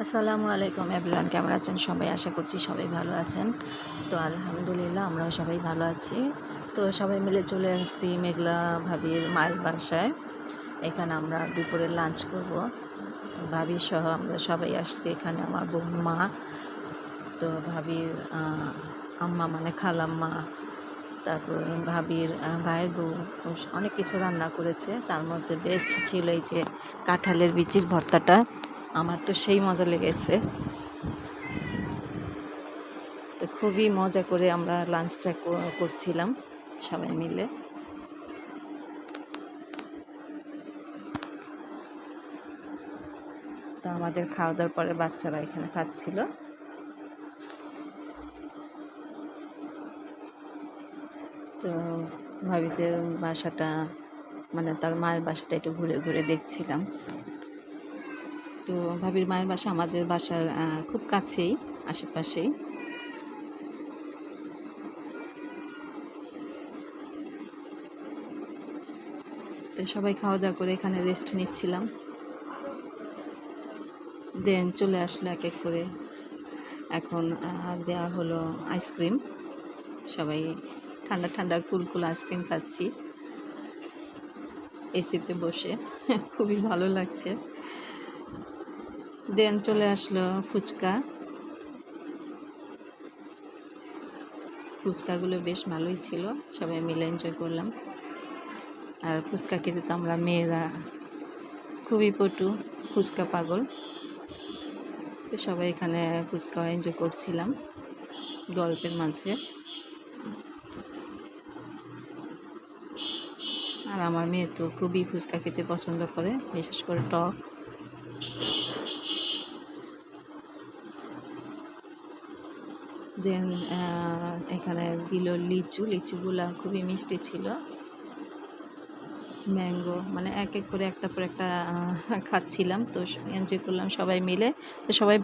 আসসালামু আলাইকুম এভরিওয়ান, কেমন আছেন সবাই? আশা করছি সবাই ভালো আছেন। তো আলহামদুলিল্লাহ আমরাও সবাই ভালো আছি। তো সবাই মিলে চলে আসছি মেঘলা ভাবির মায়ের বাসায়। এখানে আমরা দুপুরে লাঞ্চ করব। তো ভাবি সহ আমরা সবাই আসছি এখানে, আমার মা, তো ভাবির আম্মা মানে খালাম্মা, তারপর ভাবির ভাইয়ের বউ অনেক কিছু রান্না করেছে। তার মধ্যে বেস্ট ছিল এই যে কাঁঠালের বিচির ভর্তাটা। আমার তো সেই মজা লেগেছে। তো খুবই মজা করে আমরা লাঞ্চটা করছিলাম সবাই মিলে। তো আমাদের খাওয়া দাওয়ার পরে বাচ্চারা এখানে খাচ্ছিল। তো ভাবিদের বাসাটা মানে তার মায়ের বাসাটা একটু ঘুরে ঘুরে দেখছিলাম। তো ভাবির মায়ের বাসা আমাদের বাসার খুব কাছেই, আশেপাশেই। তো সবাই খাওয়া দাওয়া করে এখানে রেস্ট নিচ্ছিলাম। দেন চলে আসলো এক এক করে। এখন দেওয়া হলো আইসক্রিম। সবাই ঠান্ডা ঠান্ডা কুলকুল আইসক্রিম খাচ্ছি এসিতে বসে। খুবই ভালো লাগছে। দেন চলে আসলো ফুচকাগুলো বেশ ভালোই ছিল, সবাই মিলে এনজয় করলাম। আর ফুচকা খেতে তো আমরা মেয়েরা খুবই পটু, ফুচকা পাগল। তো সবাই এখানে ফুচকা এনজয় করছিলাম গল্পের মাঝে। আর আমার মেয়ে তো খুবই ফুচকা খেতে পছন্দ করে, বিশেষ করে টক। দেন এখানে দিল লিচুগুলা খুবই মিষ্টি ছিল। ম্যাঙ্গো মানে এক এক করে একটা পর একটা খাচ্ছিলাম। তো এনজয় করলাম সবাই মিলে। তো সবাই